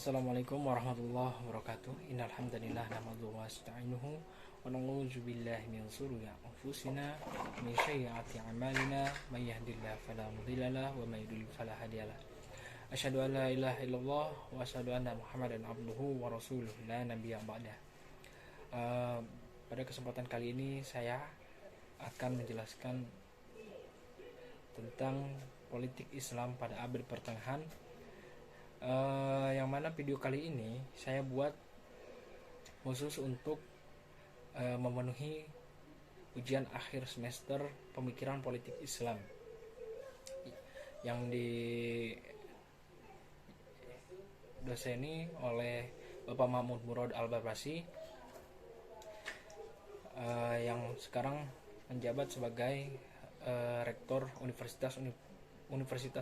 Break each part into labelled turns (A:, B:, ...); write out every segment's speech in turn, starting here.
A: Assalamualaikum warahmatullahi wabarakatuh. Innal hamdalillah nahmaduhu wa nasta'inuhu wa na'udzu billahi min shururi anfusina min sayyiati a'malina may yahdihillahu fala mudilla lahu wa may yudlil fala hadiyalah. Asyhadu an la ilaha illallah wa asyhadu anna Muhammadan abduhu wa rasuluh la nabiyya ba'dah. Pada kesempatan kali ini saya akan menjelaskan tentang politik Islam pada abad pertengahan. Yang mana video kali ini saya buat khusus untuk memenuhi ujian akhir semester pemikiran politik Islam yang didoseni oleh Bapak Mahmud Murad Al-Barbasi yang sekarang menjabat sebagai rektor Universitas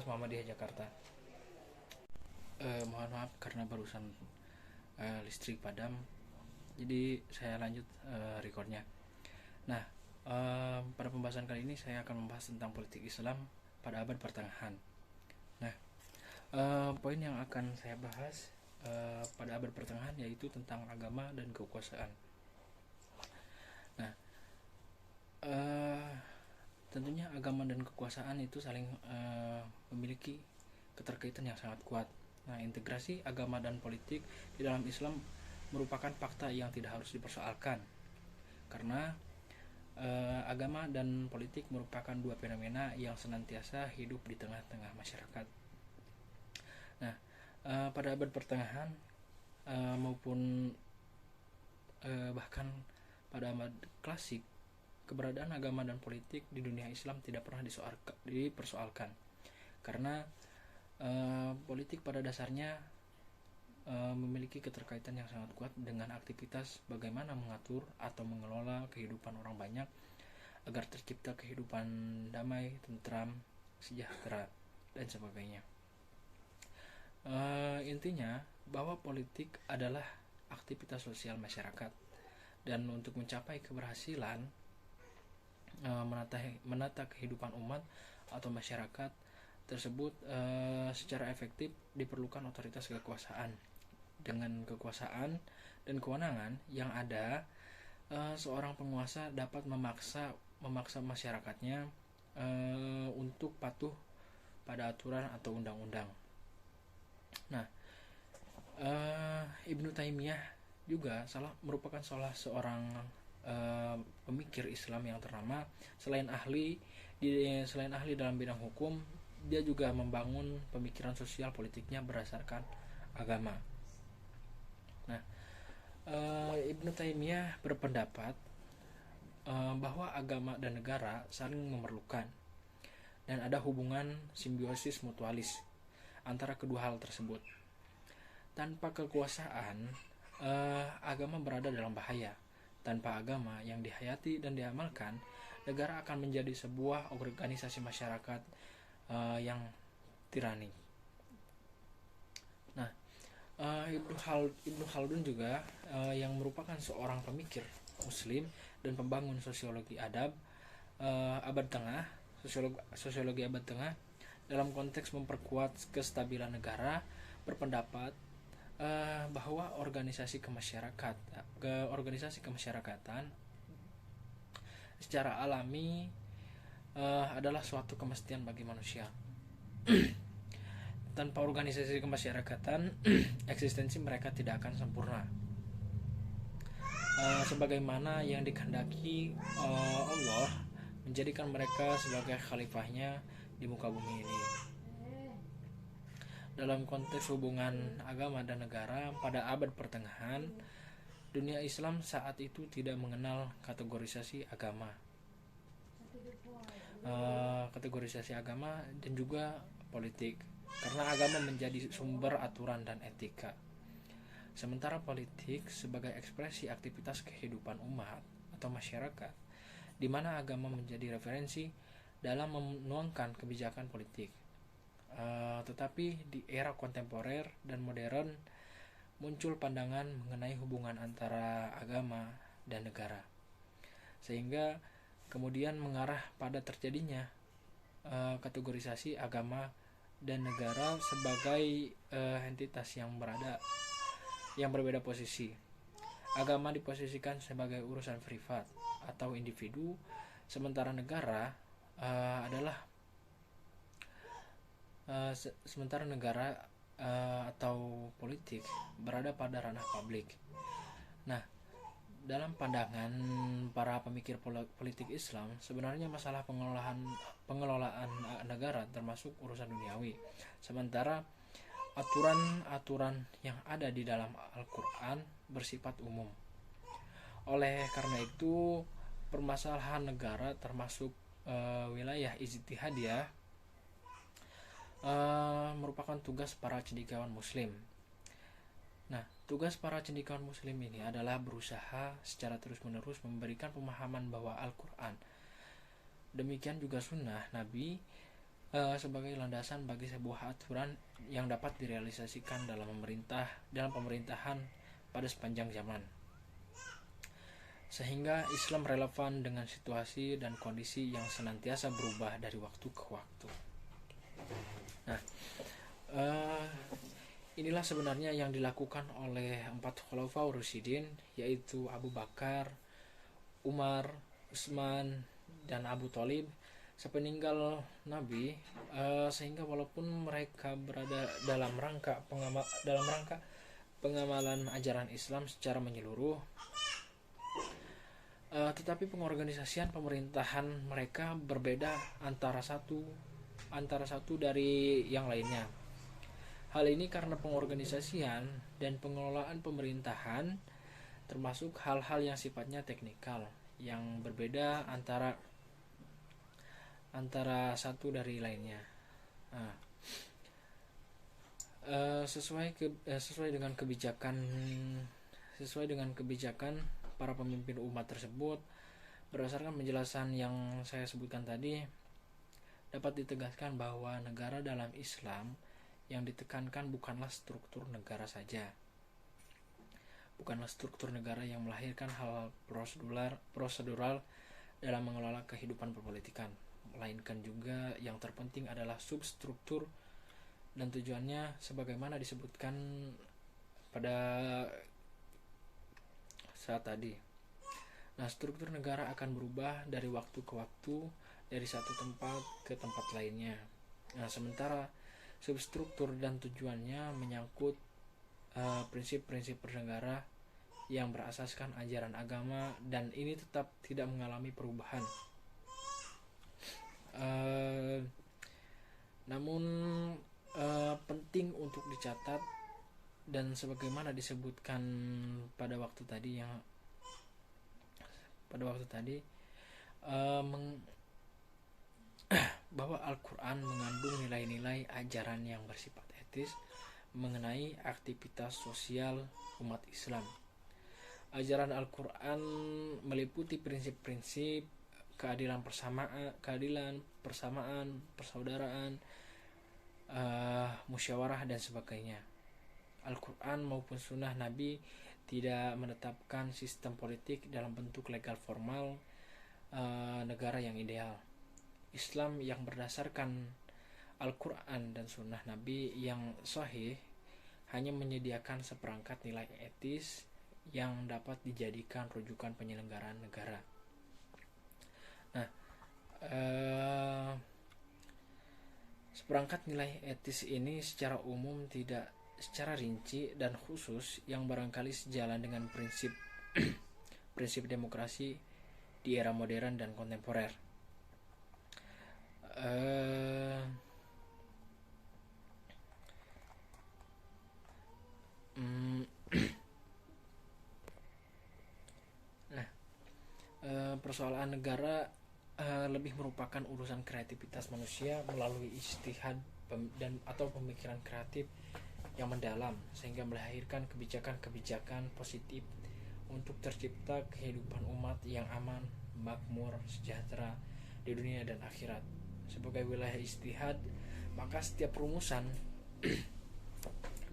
A: Muhammadiyah Jakarta. Mohon maaf karena barusan listrik padam, jadi saya lanjut recordnya. Nah, pada pembahasan kali ini saya akan membahas tentang politik Islam pada abad pertengahan. Nah, poin yang akan saya bahas pada abad pertengahan yaitu tentang agama dan kekuasaan. Nah, tentunya agama dan kekuasaan itu saling memiliki keterkaitan yang sangat kuat. Nah, integrasi agama dan politik di dalam Islam merupakan fakta yang tidak harus dipersoalkan, karena agama dan politik merupakan dua fenomena yang senantiasa hidup di tengah-tengah masyarakat. Nah, pada abad pertengahan maupun bahkan pada abad klasik, keberadaan agama dan politik di dunia Islam tidak pernah dipersoalkan, karena politik pada dasarnya memiliki keterkaitan yang sangat kuat dengan aktivitas bagaimana mengatur atau mengelola kehidupan orang banyak agar tercipta kehidupan damai, tentram, sejahtera, dan sebagainya. Intinya bahwa politik adalah aktivitas sosial masyarakat, dan untuk mencapai keberhasilan menata kehidupan umat atau masyarakat tersebut secara efektif diperlukan otoritas kekuasaan. Dengan kekuasaan dan kewenangan yang ada, seorang penguasa dapat memaksa masyarakatnya untuk patuh pada aturan atau undang-undang. Nah, Ibnu Taimiyah juga merupakan salah seorang pemikir Islam yang ternama. Selain ahli dalam bidang hukum, dia juga membangun pemikiran sosial politiknya berdasarkan agama. Nah, Ibnu Taimiyah berpendapat bahwa agama dan negara saling memerlukan dan ada hubungan simbiosis mutualis antara kedua hal tersebut. Tanpa kekuasaan, agama berada dalam bahaya. Tanpa agama yang dihayati dan diamalkan, negara akan menjadi sebuah organisasi masyarakat yang tirani. Nah, Ibnu Khaldun juga yang merupakan seorang pemikir Muslim dan pembangun sosiologi adab abad tengah, sosiologi abad tengah, dalam konteks memperkuat kestabilan negara, berpendapat bahwa organisasi kemasyarakatan secara alami adalah suatu kemestian bagi manusia. Tanpa organisasi kemasyarakatan, eksistensi mereka tidak akan sempurna. Sebagaimana yang dikehendaki Allah menjadikan mereka sebagai khalifahnya di muka bumi ini. Dalam konteks hubungan agama dan negara pada abad pertengahan, dunia Islam saat itu tidak mengenal kategorisasi agama dan juga politik, karena agama menjadi sumber aturan dan etika, sementara politik sebagai ekspresi aktivitas kehidupan umat atau masyarakat, di mana agama menjadi referensi dalam menuangkan kebijakan politik. Tetapi di era kontemporer dan modern muncul pandangan mengenai hubungan antara agama dan negara, sehingga kemudian mengarah pada terjadinya kategorisasi agama dan negara sebagai entitas yang berbeda posisi. Agama diposisikan sebagai urusan privat atau individu, sementara negara atau politik berada pada ranah publik. Nah, dalam pandangan para pemikir politik Islam, sebenarnya masalah pengelolaan negara termasuk urusan duniawi. Sementara aturan-aturan yang ada di dalam Al-Quran bersifat umum. Oleh karena itu, permasalahan negara termasuk wilayah ijtihadiyah merupakan tugas para cendekiawan muslim. Nah, tugas para cendekiawan muslim ini adalah berusaha secara terus-menerus memberikan pemahaman bahwa Al-Quran, demikian juga sunnah Nabi, sebagai landasan bagi sebuah aturan yang dapat direalisasikan dalam pemerintahan pada sepanjang zaman, sehingga Islam relevan dengan situasi dan kondisi yang senantiasa berubah dari waktu ke waktu. Nah, inilah sebenarnya yang dilakukan oleh 4 Khulafaur Rasyidin, yaitu Abu Bakar, Umar, Utsman, dan Abu Thalib sepeninggal Nabi, sehingga walaupun mereka berada dalam rangka pengamalan ajaran Islam secara menyeluruh, tetapi pengorganisasian pemerintahan mereka berbeda antara satu dari yang lainnya. Hal ini karena pengorganisasian dan pengelolaan pemerintahan termasuk hal-hal yang sifatnya teknikal yang berbeda antara satu dari lainnya. Sesuai dengan kebijakan para pemimpin umat tersebut, berdasarkan penjelasan yang saya sebutkan tadi, dapat ditegaskan bahwa negara dalam Islam yang ditekankan bukanlah struktur negara saja, bukanlah struktur negara yang melahirkan hal prosedural dalam mengelola kehidupan perpolitikan, melainkan juga yang terpenting adalah substruktur dan tujuannya sebagaimana disebutkan pada saat tadi. Nah, struktur negara akan berubah dari waktu ke waktu, dari satu tempat ke tempat lainnya. Nah, sementara substruktur dan tujuannya menyangkut prinsip-prinsip bernegara yang berasaskan ajaran agama, dan ini tetap tidak mengalami perubahan. Namun penting untuk dicatat, dan sebagaimana disebutkan pada waktu tadi bahwa Al-Quran mengandung nilai-nilai ajaran yang bersifat etis mengenai aktivitas sosial umat Islam. Ajaran Al-Quran meliputi prinsip-prinsip keadilan, persamaan, persaudaraan, musyawarah dan sebagainya. Al-Quran maupun sunnah Nabi tidak menetapkan sistem politik dalam bentuk legal formal negara yang ideal. Islam yang berdasarkan Al-Quran dan sunnah Nabi yang sahih hanya menyediakan seperangkat nilai etis yang dapat dijadikan rujukan penyelenggaraan negara. Nah, seperangkat nilai etis ini secara umum tidak secara rinci dan khusus yang barangkali sejalan dengan prinsip demokrasi di era modern dan kontemporer. Persoalan negara lebih merupakan urusan kreativitas manusia melalui ijtihad atau pemikiran kreatif yang mendalam, sehingga melahirkan kebijakan-kebijakan positif untuk tercipta kehidupan umat yang aman, makmur, sejahtera di dunia dan akhirat. Sebagai wilayah ijtihad, maka setiap rumusan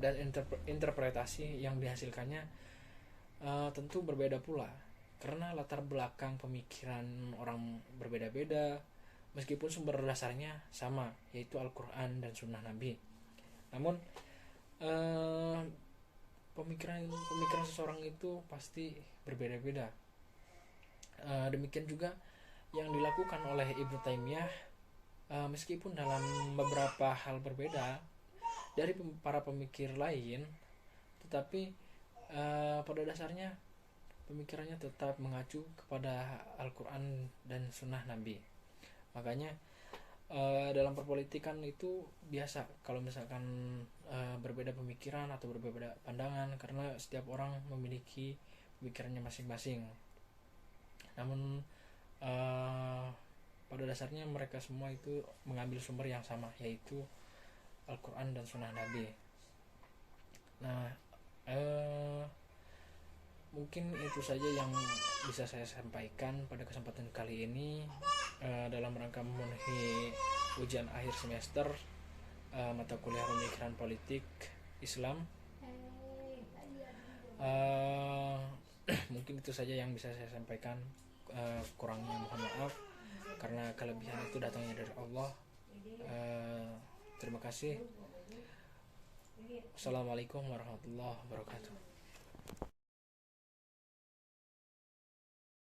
A: dan interpretasi yang dihasilkannya tentu berbeda pula, karena latar belakang pemikiran orang berbeda-beda, meskipun sumber dasarnya sama, yaitu Al-Quran dan Sunnah Nabi. Namun pemikiran seseorang itu pasti berbeda-beda. Demikian juga yang dilakukan oleh Ibnu Taimiyah, meskipun dalam beberapa hal berbeda dari para pemikir lain, tetapi pada dasarnya pemikirannya tetap mengacu kepada Al-Quran dan Sunnah Nabi. Makanya dalam perpolitikan itu biasa kalau misalkan berbeda pemikiran atau berbeda pandangan, karena setiap orang memiliki pemikirannya masing-masing. Namun pada dasarnya mereka semua itu mengambil sumber yang sama, yaitu Al-Quran dan Sunnah Nabi. Nah, mungkin itu saja yang bisa saya sampaikan pada kesempatan kali ini dalam rangka memenuhi ujian akhir semester mata kuliah Pemikiran Politik Islam. Mungkin itu saja yang bisa saya sampaikan. Kurangnya mohon maaf, karena kelebihan itu datangnya dari Allah. Terima kasih. Assalamualaikum warahmatullahi wabarakatuh.